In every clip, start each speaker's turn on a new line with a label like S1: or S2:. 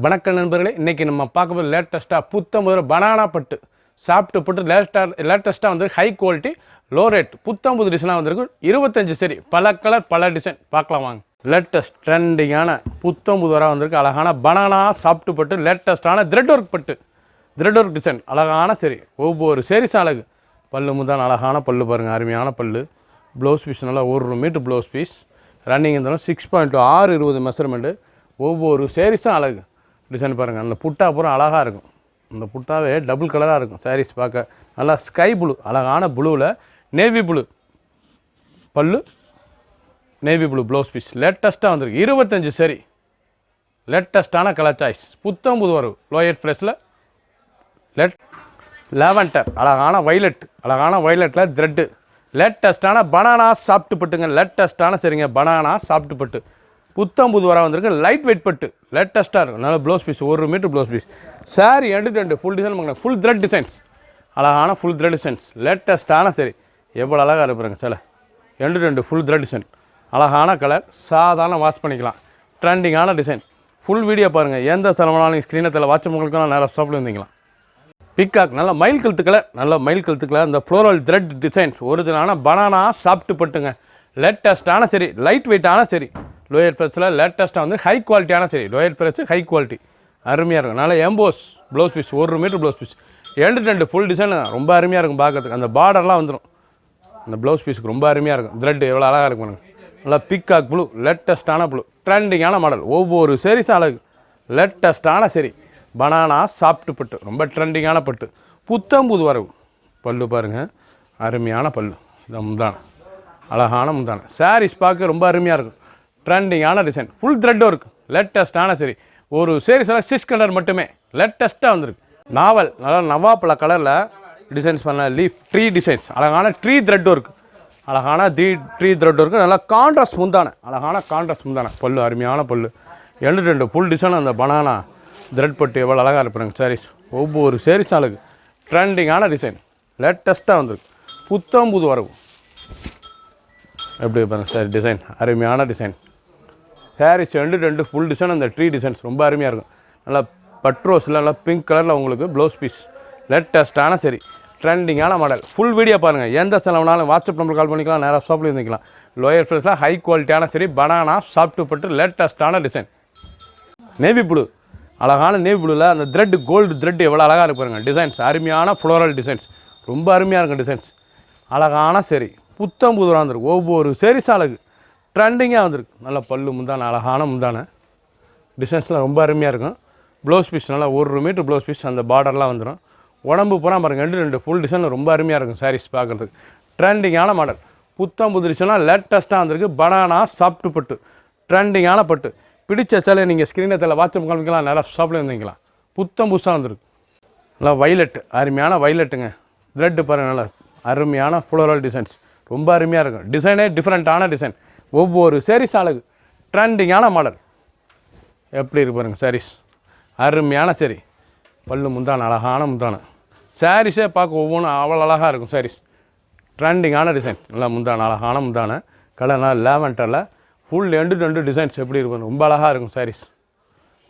S1: வணக்கம் நண்பர்களே, இன்றைக்கி நம்ம பார்க்க போகிற லேட்டஸ்ட்டாக புத்தம் முதல் பனானா பட்டு சாப்பிட்டு போட்டு லேட்டஸ்ட்டாக வந்து ஹை குவாலிட்டி லோ ரேட் புத்தம் புது டிசைனாக வந்திருக்கு. 25 சரி, பல கலர் பல டிசைன் பார்க்கலாம் வாங்க. லேட்டஸ்ட் ட்ரெண்டிங்கான புத்தம் புதுவராக வந்திருக்கு. அழகான பனானா சாப்பிட்டு பட்டு லேட்டஸ்ட்டான த்ரெட் ஒர்க் பட்டு த்ரெட் ஒர்க் டிசைன் அழகான சரி, ஒவ்வொரு சேரீஸ் அழகு. பல்லு முதான் அழகான பல்லு பாருங்கள், அருமையான பல்லு. ப்ளவுஸ் பீஸ் நல்லா 1 மீட்டர் ப்ளவுஸ் பீஸ். ரன்னிங் இருந்தாலும் 6.2 620 மெஷர்மெண்ட்டு. ஒவ்வொரு சேரீஸும் அழகு. டிசைன் பாருங்கள், அந்த புட்டா பூரா அழகாக இருக்கும். அந்த புட்டாவே டபுள் கலராக இருக்கும். சாரீஸ் பார்க்க நல்லா ஸ்கை ப்ளூ, அழகான ப்ளூவில் நேவி ப்ளூ பல்லு, நேவி ப்ளூ ப்ளவுஸ் பீஸ். லேட்டஸ்ட்டாக வந்திருக்கு. 25 சரி, லேட்டஸ்ட்டான கலர் சாய்ஸ். புத்தம் புது வரவு லோயர் ப்ரைஸில். லேவண்டர் அழகான வைலட், அழகான வைலட்டில் த்ரெட்டு. லேட்டஸ்ட்டான பனானா சாப்பிட்டு பட்டுங்க. லேட்டஸ்ட்டான சரிங்க பனானா சாப்பிட்டு பட்டு புத்தம் புது வர வந்திருக்கு. லைட் வெயிட் பட்டு லேட்டஸ்ட்டாக இருக்கும். நல்ல blouse piece, 1 metre blouse piece. Sari end full design பார்க்கலாம். ஃபுல் த்ரெட் டிசைன்ஸ், அழகான ஃபுல் த்ரெட் டிசைன்ஸ். லேட்டஸ்ட்டான சரி, எவ்வளோ அழகாக இருப்பாருங்க சில எண்டு ஃபுல் த்ரெட் டிசைன். அழகான கலர், சாதாரண வாஷ் பண்ணிக்கலாம். ட்ரெண்டிங்கான டிசைன். ஃபுல் வீடியோ பாருங்கள். எந்த செலவானாலும் ஸ்க்ரீனத்தில் வாட்ச் உங்களுக்குலாம் நேராக ஸ்டாப்பில் இருந்தீங்களா. பிக்காக் நல்ல மயில் கழுத்து கலர், நல்ல மயில் கழுத்து கலர். இந்த ஃப்ளோரல் த்ரெட் டிசைன்ஸ் ஒரிஜினலான பனானா சாப்பிட்டு பட்டுங்க. லேட்டஸ்ட்டான சரி, லைட் வெயிட்டான சரி. லோயர் ப்ரைஸில் லேட்டஸ்ட்டாக வந்து ஹை குவாலிட்டியான சரி. லோயர் ப்ரைஸ் ஹை குவாலிட்டி, அருமையாக இருக்கும். நல்ல emboss blouse piece, 1 metre blouse piece. End full design ரொம்ப அருமையாக இருக்கும் பார்க்கறதுக்கு. அந்த பார்டர்லாம் வந்துடும் அந்த ப்ளவுஸ் பீஸுக்கு, ரொம்ப அருமையாக இருக்கும். த்ரெட் எவ்வளோ அழகாக இருக்கும். நல்லா பிக்காக் ப்ளூ, லேட்டஸ்ட்டான ப்ளூ, ட்ரெண்டிங்கான மாடல். ஒவ்வொரு சரிஸும் அழகு. லேட்டஸ்ட்டான சரி, பனானா சாப்பிட்டு பட்டு, ரொம்ப ட்ரெண்டிங்கான பட்டு. புத்தம் புது வரவு. பல்லு பாருங்கள், அருமையான பல்லு. இந்த முந்தான அழகான முந்தான. சாரீஸ் பார்க்க ரொம்ப அருமையாக இருக்கும். ட்ரெண்டிங்கான டிசைன், ஃபுல் த்ரெட் ஒர்க். லேட்டஸ்ட்டான சரி, ஒரு சேரீஸில் 6 கலர் மட்டுமே லேட்டஸ்ட்டாக வந்திருக்கு. நாவல் நல்லா நவாப்பழ கலரில் டிசைன்ஸ் பண்ண லீஃப் ட்ரீ டிசைன்ஸ். அழகான ட்ரீ த்ரெட் ஒர்க், அழகான ட்ரீ த்ரெட் ஒர்க்கு. நல்லா கான்ட்ராஸ்ட் முந்தான, அழகான கான்ட்ராஸ்ட் முந்தான. பல்லு அருமையான பல்லு. End full design. அந்த பனானா த்ரெட் பட்டு எவ்வளோ அழகாக இருப்பாங்க சாரீஸ். ஒவ்வொரு சேரீஸ் அழகு. ட்ரெண்டிங்கான டிசைன், லேட்டஸ்ட்டாக வந்திருக்கு. புத்தம் புது வரவு. எப்படி பாருங்கள் சார், டிசைன் அருமையான design. Saris end full design. அந்த ட்ரீ டிசைன்ஸ் ரொம்ப அருமையாக இருக்கும். நல்லா பட்ரோஸில் நல்லா பிங்க் கலரில் உங்களுக்கு ப்ளவுஸ் பீஸ். லேட்டஸ்ட்டான சரி, ட்ரெண்டிங்கான மாடல். ஃபுல் வீடியோ பாருங்கள். எந்த செலவுனாலும் வாட்ஸ்அப் நம்பர் கால் பண்ணிக்கலாம், நேராக ஷாப்பில் இருந்துக்கலாம். லோயர் ப்ரைஸில் ஹை குவாலிட்டியான சரி, பனானா சாப்பிட்டு பட்டு லேட்டஸ்ட்டான டிசைன். நேவி ப்ளூ, அழகான நேவி ப்ளூவில் அந்த த்ரெட் கோல்டு த்ரெட் எவ்வளோ அழகாக இருக்கு பாருங்கள். டிசைன்ஸ் அருமையான ஃப்ளோரல் டிசைன்ஸ், ரொம்ப அருமையாக இருக்கும் டிசைன்ஸ். அழகான சரி, புத்தம் புதுவாக வந்துருக்கு. ஒவ்வொரு சேரீஸ் அழகு. ட்ரெண்டிங்காக வந்திருக்கு. நல்ல பல்லு முந்தான, அழகான முந்தான. டிசைன்ஸ்லாம் ரொம்ப அருமையாக இருக்கும். ப்ளவுஸ் பீஸ் நல்லா 1 மீட்டர் ப்ளவுஸ் பீஸ். அந்த பார்டர்லாம் வந்துடும். உடம்பு பூரா பாருங்கள், எண்டு ஃபுல் டிசைன் ரொம்ப அருமையாக இருக்கும் சாரீஸ் பார்க்குறதுக்கு. ட்ரெண்டிங்கான மாடல். புத்தம் புது டிசைனாக லேட்டஸ்ட்டாக வந்திருக்கு. பனானா சாப்பிட்டு பட்டு, ட்ரெண்டிங்கான பட்டு. பிடிச்ச சேலை நீங்கள் ஸ்க்ரீனத்தில் வாட்ஸ்அப் காமிக்கலாம், நேராக ஷாப்பில் இருந்தீங்களா. புத்தம் புதுசாக வந்திருக்கு. நல்லா வைலட்டு, அருமையான வைலட்டுங்க. த்ரெட்டு பாருங்கள், நல்லா அருமையான ஃப்ளோரல் டிசைன்ஸ், ரொம்ப அருமையாக இருக்கும். டிசைனே டிஃப்ரெண்ட்டான டிசைன். ஒவ்வொரு சேரீஸ் அழகு. ட்ரெண்டிங்கான மாடல். எப்படி இருக்கு பாருங்கள் சாரீஸ், அருமையான சரி. பல்லு முந்தான, அழகான முந்தான. சாரீஸே பார்க்க ஒவ்வொன்றும் அவ்வளோ அழகாக இருக்கும் சாரீஸ். ட்ரெண்டிங்கான டிசைன். நல்லா முந்தான, அழகான முந்தான. கலர்னா லேவண்டரில் ஃபுல் எண்டு டிசைன்ஸ் எப்படி இருக்கும், ரொம்ப அழகாக இருக்கும் சாரீஸ்.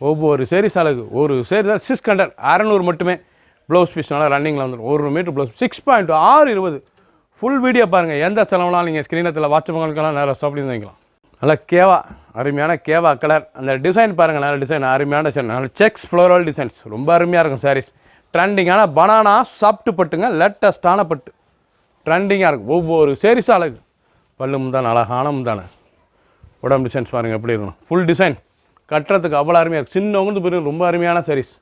S1: ஒவ்வொரு சேரீஸ் அழகு. ஒரு சேரீஸில் 600 600 மட்டுமே. ப்ளவுஸ் பீஸ் நல்லா ரன்னிங்கில் வந்துடும். 1 மீட்டர் ப்ளவுஸ் 6.2 620. ஃபுல் வீடியோ பாருங்கள். எந்த செலவுனாலும் நீங்கள் ஸ்க்ரீனத்தில் வாட்ஸ்அப் பண்ணிக்கலாம், நேராக ஸ்டாப்பில் இருந்துக்கலாம். நல்லா கேவா, அருமையான கேவா கலர். அந்த டிசைன் பாருங்கள், நல்ல டிசைன், அருமையான டிசைன். நல்ல செக்ஸ் ஃப்ளோரல் டிசைன்ஸ், ரொம்ப அருமையாக இருக்கும் சாரீஸ். ட்ரெண்டிங்கான பனானா சாப்பிட்டு பட்டுங்க. லேட்டஸ்ட்டான பட்டு, ட்ரெண்டிங்காக இருக்கும். ஒவ்வொரு சேரீஸும் அழகு. பல்லு முந்தான, அழகான முந்தான. உடம்பு டிசைன்ஸ் பாருங்கள் எப்படி இருக்கணும். ஃபுல் டிசைன் கட்டுறதுக்கு அவ்வளோ அருமையாக இருக்கும். சின்னவங்க பிறகு ரொம்ப அருமையான சாரீஸ்.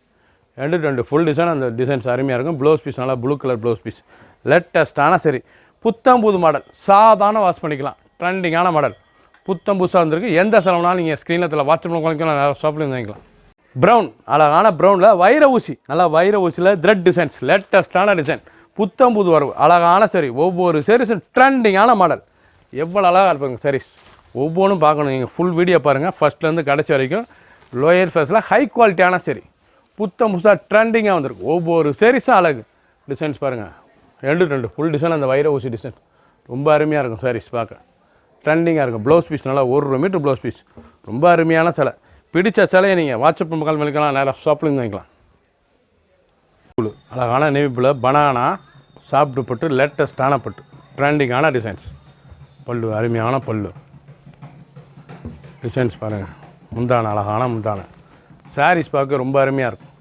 S1: End full design. அந்த டிசைன்ஸ் அருமையாக இருக்கும். ப்ளவுஸ் பீஸ் நல்லா ப்ளூ கலர் ப்ளவுஸ் பீஸ். லேட்டஸ்ட்டான சரி, புத்தம் புது மாடல். சாதாரண வாஷ் பண்ணிக்கலாம். ட்ரெண்டிங்கான மாடல். புத்தம் புதுசாக வந்திருக்கு. எந்த செலவுனாலும் நீங்கள் ஸ்க்ரீனத்தில் வாட்ஸ்அப் பண்ணிக்கலாம், நிறைய ஷாப்பில் இருந்துக்கலாம். ப்ரௌன், அழகான ப்ரௌனில் வைர ஊசி. நல்லா வைர ஊசியில் த்ரெட் டிசைன்ஸ், லேட்டஸ்ட்டான டிசைன். புத்தம் புது வரவு, அழகான சரி. ஒவ்வொரு சேரீஸும் ட்ரெண்டிங்கான மாடல். எவ்வளோ அழகாக இருப்பாங்க சாரீஸ். ஒவ்வொன்றும் பார்க்கணும். நீங்கள் ஃபுல் வீடியோ பாருங்கள், ஃபஸ்ட்லேருந்து கடைசி வரைக்கும். லோயர் ஃபேஸில் ஹை குவாலிட்டியான சரி, புத்தம் புதுசாக ட்ரெண்டிங்காக வந்திருக்கு. ஒவ்வொரு சேரீஸும் அழகு. டிசைன்ஸ் பாருங்கள், எண்டு ஃபுல் டிசைன். அந்த வைர ஊசி டிசைன் ரொம்ப அருமையாக இருக்கும் சாரீஸ் பார்க்க. ட்ரெண்டிங்காக இருக்கும். ப்ளவுஸ் பீஸ் நல்லா 1 மீட்டர் ப்ளவுஸ் பீஸ், ரொம்ப அருமையான சிலை. பிடிச்ச சிலையை நீங்கள் வாட்ஸ்அப் கால் பண்ணிக்கலாம், நேராக ஷாப்லேருந்து வாங்கிக்கலாம். புழு அழகான நேவி புழு பனானா சாப்பிட்டு பட்டு லேட்டஸ்டான பட்டு ட்ரெண்டிங்கான டிசைன்ஸ். பல்லு அருமையான பல்லு டிசைன்ஸ் பாருங்கள். முந்தான அழகான முந்தான சாரீஸ் பார்க்க ரொம்ப அருமையாக இருக்கும்.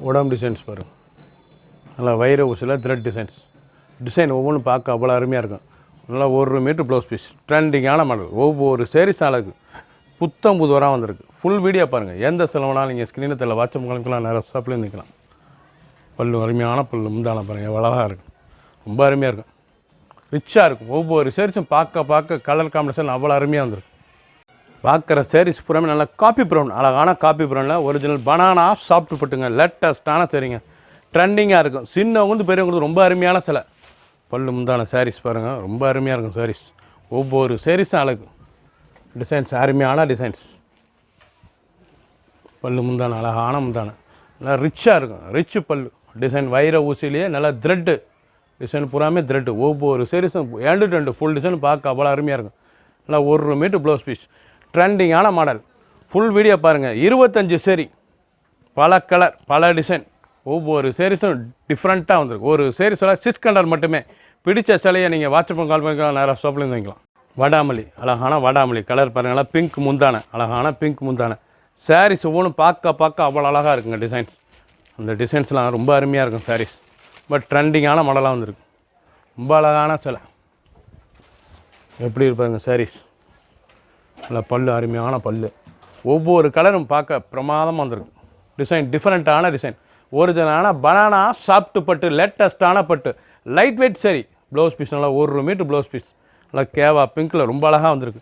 S1: உடம்பு டிசைன்ஸ் பாருங்கள். நல்லா வைர ஊசியில் த்ரெட் டிசைன் ஒவ்வொன்றும் பார்க்க அவ்வளோ அருமையாக இருக்கும். நல்லா 1 மீட்ரு ப்ளவுஸ் பீஸ் ட்ரெண்டிங்கான மாடல். ஒவ்வொரு சேரீஸ் அழகு புத்தம் புதுவராக வந்திருக்கு. ஃபுல் வீடியோ பாருங்கள். எந்த செலவுனாலும் நீங்கள் ஸ்க்ரீனில் தெரியல வாட்ஸ்அப் கணக்கெலாம் நிறைய ஷாப்லேயும் நிற்கலாம். பல்லு அருமையான பல்லு முந்தான பாருங்கள் எவ்வளோவா இருக்கும். ரொம்ப அருமையாக இருக்கும். ரிச்சாக இருக்கும். ஒவ்வொரு சேரீஸும் பார்க்க கலர் காம்பினேஷன் அவ்வளோ அருமையாக வந்திருக்கு. பார்க்குற சேரீஸ் பூராமே நல்லா காப்பி ப்ரௌன் அழகான காப்பி ப்ரௌனில் ஒரிஜினல் பனானா சாஃப்ட் பட்டுங்க லேட்டஸ்ட்டான சரிங்க ட்ரெண்டிங்காக இருக்கும். சின்னவங்க பெரியவங்களுக்கு ரொம்ப அருமையான சிலை. பல்லு முந்தான சாரீஸ் பாருங்கள் ரொம்ப அருமையாக இருக்கும். சாரீஸ் ஒவ்வொரு சாரீஸும் அழகு டிசைன்ஸ் அருமையான டிசைன்ஸ். பல்லு முந்தான அழகான முந்தான நல்லா ரிச்சாக இருக்கும். ரிச்சு பல்லு டிசைன் வைர ஊசிலேயே நல்லா த்ரெட்டு டிசைன் பூராமே த்ரெட்டு. ஒவ்வொரு சாரீஸும் 2 ஃபுல் டிசைன் பார்க்க அவ்வளோ அருமையாக இருக்கும். நல்லா 1 மீட்ரு ப்ளவுஸ் பீஸ் ட்ரெண்டிங்கான மாடல். ஃபுல் வீடியோ பாருங்கள். 25 சேரீ பல கலர் பல டிசைன். ஒவ்வொரு சேரீஸும் டிஃப்ரெண்ட்டாக வந்திருக்கு. ஒரு சேரீஸில் 6 கலர் மட்டுமே. பிடிச்ச சிலையை நீங்கள் வாட்ஸ்அப் கால் பண்ணிக்கலாம், நேராக ஷாப்லேருந்து வாங்கிக்கலாம். வடாமல்லி அழகான வடாமல்லி கலர் பாருங்களா. பிங்க் முந்தான அழகான பிங்க் முந்தான சாரீஸ் ஒவ்வொன்றும் பார்க்க அவ்வளோ அழகாக இருக்குங்க டிசைன்ஸ். அந்த டிசைன்ஸ்லாம் ரொம்ப அருமையாக இருக்கும் சாரீஸ். பட் ட்ரெண்டிங்கான மாடலாக வந்திருக்கு. ரொம்ப அழகான சிலை எப்படி இருப்பாங்க சாரீஸ். நல்லா பல்லு அருமையான பல்லு. ஒவ்வொரு கலரும் பார்க்க பிரமாதமாக வந்திருக்கு. டிசைன் டிஃப்ரெண்ட்டான டிசைன். ஒரிஜினலான பனானா சாஃப்ட் பட்டு லேட்டஸ்ட்டான பட்டு லைட் வெயிட் சரி. ப்ளவுஸ் பீஸ் நல்லா 1 மீட்ரு ப்ளவுஸ் பீஸ் நல்லா கேவா பிங்க்கில் ரொம்ப அழகாக வந்திருக்கு.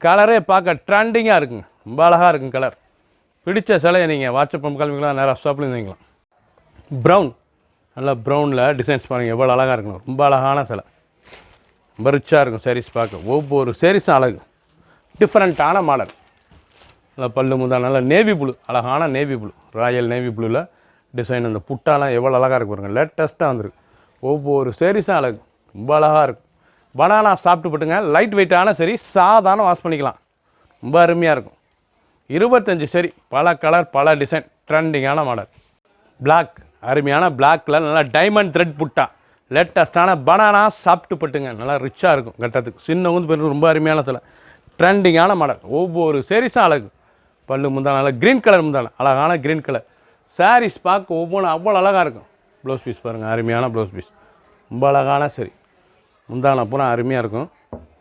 S1: கலரே பார்க்க ட்ரெண்டிங்காக இருக்குங்க. ரொம்ப அழகாக இருக்குங்க கலர். பிடிச்ச சிலையை நீங்கள் வாட்ஸ்அப் கிளம்பிக்கலாம், நேராக ஷாப்லேயும் வாங்கிக்கலாம். ப்ரௌன் நல்லா ப்ரௌனில் டிசைன்ஸ் பாருங்கள் எவ்வளோ அழகாக இருக்கணும். ரொம்ப அழகான சிலை. ரொம்ப ரிச்சாக இருக்கும் சாரீஸ் பார்க்க. ஒவ்வொரு சாரீஸும் அழகு டிஃப்ரெண்ட்டான மாடல். நல்லா பல்லு முந்தா நல்லா நேவி ப்ளூ அழகான நேவி ப்ளூ ராயல் நேவி ப்ளூவில் டிசைன். அந்த புட்டாலாம் எவ்வளோ அழகாக இருக்கு பாருங்கள். லேட்டஸ்ட்டாக வந்துருக்கு. ஒவ்வொரு சாரீஸும் அழகு ரொம்ப அழகாக இருக்கும். பனானா சாப்பிட்டு போட்டுங்க. லைட் வெயிட்டான சரி சாதாரண வாஷ் பண்ணிக்கலாம். ரொம்ப அருமையாக இருக்கும். 25 சரி பல கலர் பல டிசைன் ட்ரெண்டிங்கான மாடல். பிளாக் அருமையான பிளாக்கில் நல்லா டைமண்ட் த்ரெட் புட்டா லேட்டஸ்ட்டான பனானா சாப்பிட்டு பட்டுங்க. நல்லா ரிச்சாக இருக்கும் கட்டத்துக்கு. சின்னவங்க பெரிய ரொம்ப அருமையான சிலை ட்ரெண்டிங்கான மாடல். ஒவ்வொரு சாரீஸும் அழகு. பல்லு முந்தான நல்லா க்ரீன் கலர் முந்தான அழகான க்ரீன் கலர் சாரீஸ் பார்க்க ஒவ்வொன்றும் அவ்வளோ அழகாக இருக்கும். ப்ளவுஸ் பீஸ் பாருங்கள் அருமையான ப்ளவுஸ் பீஸ் ரொம்ப அழகான சரி. முந்தான பூரா அருமையாக இருக்கும்.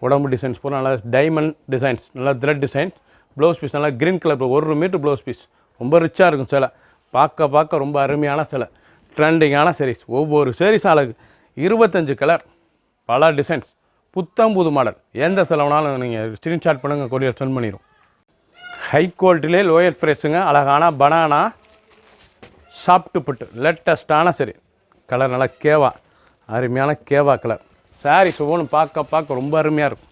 S1: உடம்பு டிசைன்ஸ் பூரா நல்லா டைமண்ட் டிசைன்ஸ் நல்லா த்ரெட் டிசைன்ஸ். ப்ளவுஸ் பீஸ் நல்லா green colour 1 metre blouse piece ரொம்ப ரிச்சாக இருக்கும் சிலை. பார்க்க ரொம்ப அருமையான சிலை ட்ரெண்டிங்கான சாரீஸ். ஒவ்வொரு சாரீஸும் அழகு. 25 கலர் பல டிசைன்ஸ் புத்தம்புது மாடல். எந்த செலவுனாலும் நீங்கள் ஸ்க்ரீன்ஷாட் பண்ணுங்கள், கொரியர் சென்ட் பண்ணிடும். ஹை குவாலிட்டிலே லோயர் ப்ரைஸுங்க. அழகான பனானா சாஃப்ட் பட்டு லேட்டஸ்ட்டான சரி. கலர் நல்லா கேவா அருமையான கேவா கலர். சாரீஸ் ஒவ்வொன்றும் பார்க்க ரொம்ப அருமையாக இருக்கும்.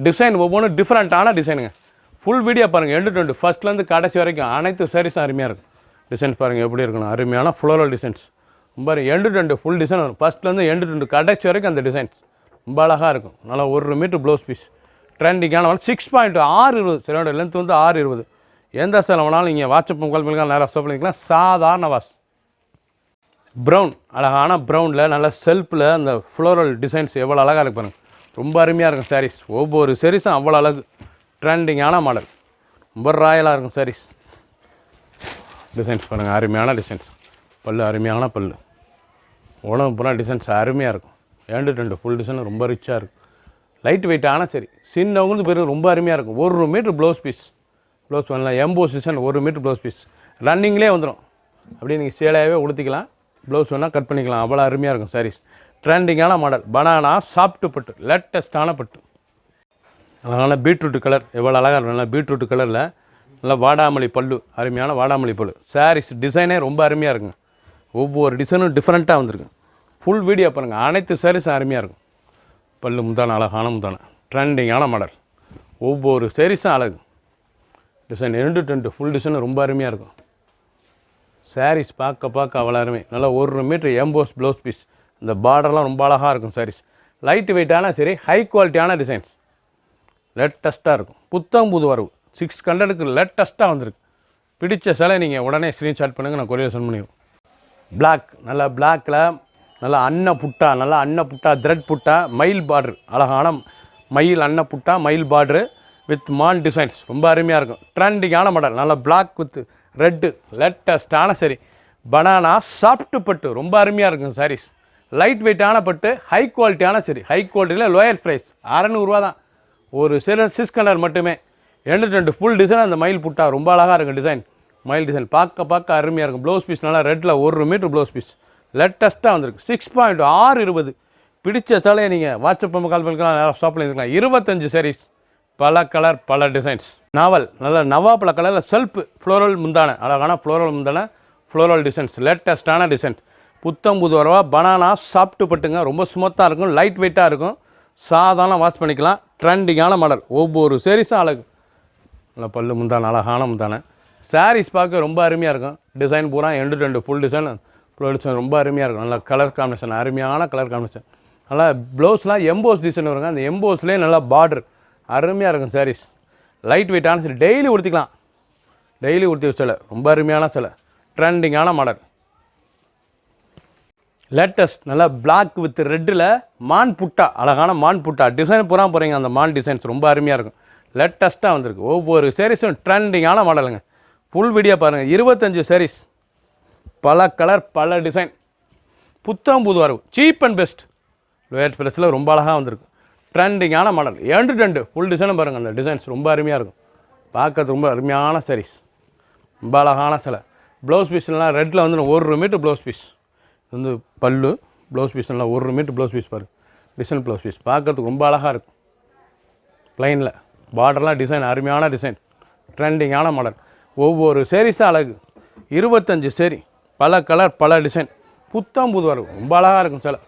S1: டிசைன் ஒவ்வொன்றும் டிஃப்ரெண்ட்டான டிசைனுங்க. ஃபுல் வீடியோ பாருங்கள். எண்டு 2 ஃபஸ்ட்லேருந்து கடைசி வரைக்கும் அனைத்து சாரீஸும் அருமையாக இருக்கும். டிசைன்ஸ் பாருங்கள் எப்படி இருக்கணும். அருமையான ஃப்ளோரல் டிசைன்ஸ் ரொம்ப எண்டு 2 ஃபுல் டிசைன் வரும். ஃபஸ்ட்லேருந்து எண்டு 2 கடைசி வரைக்கும் அந்த டிசைன்ஸ் ரொம்ப அழகாக இருக்கும். நல்லா 1 மீட்ரு ப்ளவுஸ் பீஸ் ட்ரெண்டிங்கான 6.620 சிலோட லென்த் வந்து 620. எந்த செலவுனாலும் நீங்கள் வாட்ஸ்அப் கால் நேராக ஷாப் பண்ணிக்கலாம். சாதாரண வாஷ். ப்ரௌன் அழகான ப்ரௌனில் நல்ல செல்ஃபில் அந்த ஃப்ளோரல் டிசைன்ஸ் எவ்வளோ அழகாக இருக்கு பாருங்கள். ரொம்ப அருமையாக இருக்கும் சாரீஸ். ஒவ்வொரு சாரீஸும் அவ்வளோ அழகு ட்ரெண்டிங்கான மாடல். ரொம்ப ராயலாக இருக்கும் சாரீஸ். டிசைன்ஸ் பாருங்கள் அருமையான டிசைன்ஸ். பல்லு அருமையான பல்லு. உடம்பு பூரா டிசைன்ஸ் அருமையாக இருக்கும். 2 ஃபுல் டிசைன் ரொம்ப ரிச்சாக இருக்கும். லைட் வெயிட்டான சரி. சின்னவங்க பேர் ரொம்ப அருமையாக இருக்கும். 1 மீட்ரு ப்ளவுஸ் பீஸ் ப்ளவுஸ் பண்ணலாம். Emboss design 1 metre blouse piece ரன்னிங்லேயே வந்துடும். அப்படியே நீங்கள் சேலையாகவே உடுத்திக்கலாம். ப்ளவுஸ் வேணால் கட் பண்ணிக்கலாம். அவ்வளோ அருமையாக இருக்கும் சாரீஸ். ட்ரெண்டிங்கான மாடல். பனானா சாஃப்ட் பட்டு லேட்டஸ்ட்டான பட்டு. அதனால் பீட்ரூட் கலர் எவ்வளோ அழகாக இருக்கும். நல்லா பீட்ரூட் கலரில் நல்லா வாடாமல்லி பல்லு அருமையான வாடாமல்லி பல்லு. சாரீஸ் டிசைனே ரொம்ப அருமையாக இருக்குங்க. ஒவ்வொரு டிசைனும் டிஃப்ரெண்ட்டாக வந்திருக்கு. ஃபுல் வீடியோ பாருங்கள். அனைத்து சாரீஸும் அருமையாக இருக்கும். பல்லு முந்தான அழகான முந்தான ட்ரெண்டிங்கான மாடல். ஒவ்வொரு சாரீஸும் அழகு. டிசைன் 2 ஃபுல் டிசைன் ரொம்ப அருமையாக இருக்கும். சாரீஸ் பார்க்க அவ்வளோ அருமை. நல்லா 1 மீட்ரு எம்போஸ் ப்ளவுஸ் பீஸ். இந்த பார்டர்லாம் ரொம்ப அழகாக இருக்கும் சாரீஸ். லைட் வெயிட்டான சரி ஹை குவாலிட்டியான டிசைன்ஸ் லேட்டஸ்ட்டாக இருக்கும். புத்தம் புது வரவு 600க்கு லேட்டஸ்ட்டாக வந்திருக்கு. பிடிச்ச சேலை நீங்கள் உடனே ஸ்க்ரீன்ஷாட் பண்ணுங்கள், நான் கொரியர் சென்ட் பண்ணிடுவோம். பிளாக், நல்லா பிளாக்கில் நல்லா அன்ன புட்டா த்ரெட் புட்டா மயில் பார்ட்ரு, அழகான மயில் அன்ன புட்டா மயில் பார்ட்ரு வித் மான் டிசைன்ஸ் ரொம்ப அருமையாக இருக்கும். ட்ரெண்டிங்கான மாடல், நல்லா பிளாக் வித் ரெட்டு லேட்டஸ்டான சரி. பனானா சாஃப்ட் பட்டு ரொம்ப அருமையாக இருக்கும் சாரீஸ். லைட் வெயிட்டான பட்டு, ஹை குவாலிட்டியான சரி. ஹை குவாலிட்டியில் லோயர் ப்ரைஸ் 600 தான். ஒரு சில 600 மட்டுமே. 2 ஃபுல் டிசைன். அந்த மயில் புட்டா ரொம்ப அழகாக இருக்கும் டிசைன். மயில் டிசைன் பார்க்க அருமையாக இருக்கும். ப்ளவுஸ் பீஸ் நல்லா ரெட்டில் 1 மீட்டர் ப்ளவுஸ் பீஸ் லேட்டஸ்ட்டாக வந்திருக்கு. 6.620. பிடிச்ச சேலையை நீங்கள் வாட்ஸ்அப் கால் பண்ணிக்கலாம், ஷாப்பில் இருக்கலாம். 25 sarees, பல கலர் பல டிசைன்ஸ். நாவல், நல்ல நவாப்பழ கலரில் செல்ஃப் ஃப்ளோரல் முந்தான, அழகான ஃப்ளோரல் முந்தான, ஃப்ளோரல் டிசைன்ஸ் லேட்டஸ்ட்டான டிசைன்ஸ். புத்தம் புது வரவா. பனானா சாப்பிட்டு பட்டுங்க, ரொம்ப ஸ்மூத்தாக இருக்கும், லைட் வெயிட்டாக இருக்கும், சாதாரண வாஷ் பண்ணிக்கலாம். ட்ரெண்டிங்கான மாடல், ஒவ்வொரு சாரீஸும் அழகு. நல்லா பல்லு முந்தான, அழகான முந்தான. சாரீஸ் பார்க்க ரொம்ப அருமையாக இருக்கும். டிசைன் பூரா 2 ஃபுல் டிசைன், ஃபுல் டிசைன் ரொம்ப அருமையாக இருக்கும். நல்லா கலர் காம்பினேஷன், அருமையான கலர் காம்பினேஷன். நல்லா ப்ளவுஸ்லாம் எம்போஸ் டிசைன் வருங்க. அந்த எம்போஸ்லேயே நல்லா பார்டர் அருமையாக இருக்கும் சாரீஸ். லைட் வெயிட்டான சரி, டெய்லி உடுத்திக்கலாம். டெய்லி உடுத்தி சிலை, ரொம்ப அருமையான சிலை, ட்ரெண்டிங்கான மாடல். லேட்டஸ்ட் நல்லா பிளாக் வித் ரெட்டில் மான் புட்டா, அழகான மான் புட்டா டிசைன் பூரா போகிறீங்க. அந்த மான் டிசைன்ஸ் ரொம்ப அருமையாக இருக்கும். லேட்டஸ்ட்டாக வந்திருக்கு. ஒவ்வொரு சாரீஸும் ட்ரெண்டிங்கான மாடலுங்க. ஃபுல் வீடியோ பாருங்கள். 25 sarees, பல கலர் பல டிசைன், புத்தம் புது வரவு, சீப் அண்ட் பெஸ்ட், லோயர் ப்ரைஸில் ரொம்ப அழகாக வந்திருக்கு. ட்ரெண்டிங்கான மாடல். 2 ஃபுல் டிசைனும் பாருங்கள். அந்த டிசைன்ஸ் ரொம்ப அருமையாக இருக்கும். பார்க்கறது ரொம்ப அருமையான sarees, ரொம்ப அழகான சிலை. ப்ளவுஸ் பீஸ்லாம் ரெட்டில் வந்து 1 மீட்டர் ப்ளவுஸ் பீஸ் வந்து பல்லு. ப்ளவுஸ் பீஸ் நல்லா 1 மீட்டர் ப்ளவுஸ் பீஸ் பாருங்கள். டிசைன் ப்ளவுஸ் பீஸ் பார்க்கறதுக்கு ரொம்ப அழகாக இருக்கும். ப்ளைனில் பார்டர்லாம் டிசைன் அருமையான டிசைன், ட்ரெண்டிங்கான மாடல். ஒவ்வொரு சாரீஸும் அழகு. 25 saree, பல கலர் பல டிசைன், புத்தம் புது வரவு, ரொம்ப அழகாக இருக்கும் சிலை.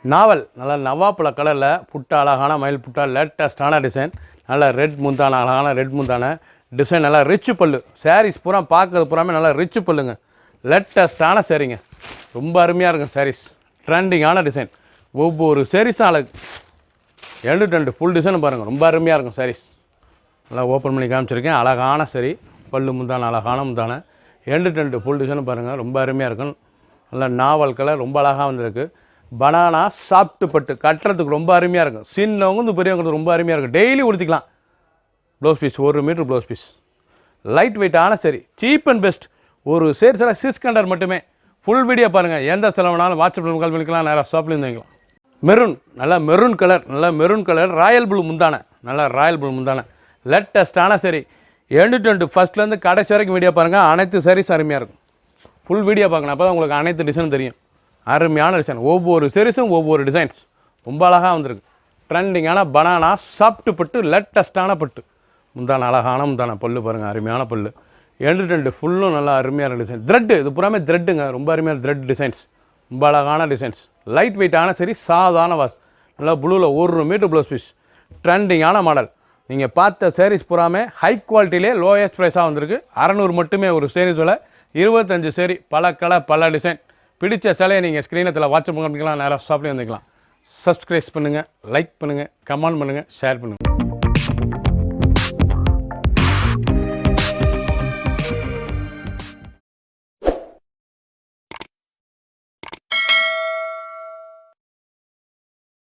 S1: நாவல், நல்லா நவாப்பழ கலரில் புட்டா, அழகான மயில் புட்டா, லேட்டஸ்டான டிசைன். நல்லா ரெட் முந்தான, அழகான ரெட் முந்தான டிசைன், நல்லா ரிச்சு பல்லு. சாரீஸ் பூரா பார்க்கறது பூராமே நல்லா ரிச்சு பல்லுங்க, லேட்டஸ்டான சாரீங்க, ரொம்ப அருமையாக இருக்கும் சாரீஸ். ட்ரெண்டிங்கான டிசைன், ஒவ்வொரு சாரீஸும் அழகு. 2 ஃபுல் டிசைன் பாருங்கள், ரொம்ப அருமையாக இருக்கும் சாரீஸ். நல்லா ஓப்பன் பண்ணி காமிச்சிருக்கேன். அழகான சரி, பல்லு முந்தான, அழகான முந்தான. 2 ஃபுல் டிசைன் பாருங்கள், ரொம்ப அருமையாக இருக்கும். நல்லா நாவல் கலர், ரொம்ப அழகாக வந்திருக்கு. பனானா சாஃப்ட் பட்டு, கட்டுறதுக்கு ரொம்ப அருமையாக இருக்கும். சின்னவங்க வந்து பெரியவங்களுக்கு ரொம்ப அருமையாக இருக்கும். டெய்லி உடுத்திக்கலாம். Blouse piece 1 metre blouse piece, light வெயிட்டான சரி, சீப் அண்ட் பெஸ்ட். ஒரு சேர் சில 600 மட்டுமே. ஃபுல் வீடியோ பாருங்கள். எந்த செலவுனாலும் வாட்ஸ்அப்பில் கால் பண்ணிக்கலாம், நேராக ஷாப்லேயும் வாங்கிக்கலாம். மெரூன், நல்லா மெரூன் கலர், நல்லா மெரூன் கலர், ராயல் ப்ளூ முந்தான, நல்லா ராயல் ப்ளூ முந்தான, லேட்டஸ்டான சரி. 2 ஃபஸ்ட்லேருந்து கடைசி வரைக்கும் வீடியோ பாருங்கள். அனைத்து சாரீஸ் அருமையாக இருக்கும். ஃபுல் வீடியோ பார்க்கணும், அப்போ தான் உங்களுக்கு அனைத்து டிசைன் தெரியும். அருமையான டிசைன், ஒவ்வொரு சாரீஸும் ஒவ்வொரு டிசைன்ஸ் ரொம்ப அழகாக வந்திருக்கு. ட்ரெண்டிங்கான பனானா சாஃப்ட் பட்டு, லேட்டஸ்டான பட்டு முந்தான, அழகான முந்தான. பல்லு பாருங்கள், அருமையான பல்லு. 2 ஃபுல்லும் நல்லா அருமையான டிசைன். த்ரெட்டு, இது பூராமே த்ரெட்டுங்க, ரொம்ப அருமையான த்ரெட் டிசைன்ஸ், ரொம்ப அழகான டிசைன்ஸ். லைட் வெயிட்டான சரி, சாதாரண வாஷ். நல்லா ப்ளூவில் 1 மீட்டர் ப்ளவுஸ் பீஸ், ட்ரெண்டிங்கான மாடல். நீங்கள் பார்த்த சாரீஸ் பூராமே ஹை குவாலிட்டியிலே லோயஸ்ட் ப்ரைஸாக வந்திருக்கு. 600 மட்டுமே ஒரு சாரீஸில். 25 saree, பல கலர் பல டிசைன். பிடிச்ச சிலையை நீங்கள் ஸ்க்ரீனத்தில் வாட்ஸ்அப் பண்ணிக்கலாம், நேராக ஷாப்லேயும் வந்துக்கலாம். சப்ஸ்கிரைப் பண்ணுங்கள், லைக் பண்ணுங்கள், கமெண்ட் பண்ணுங்கள், ஷேர் பண்ணுங்கள்.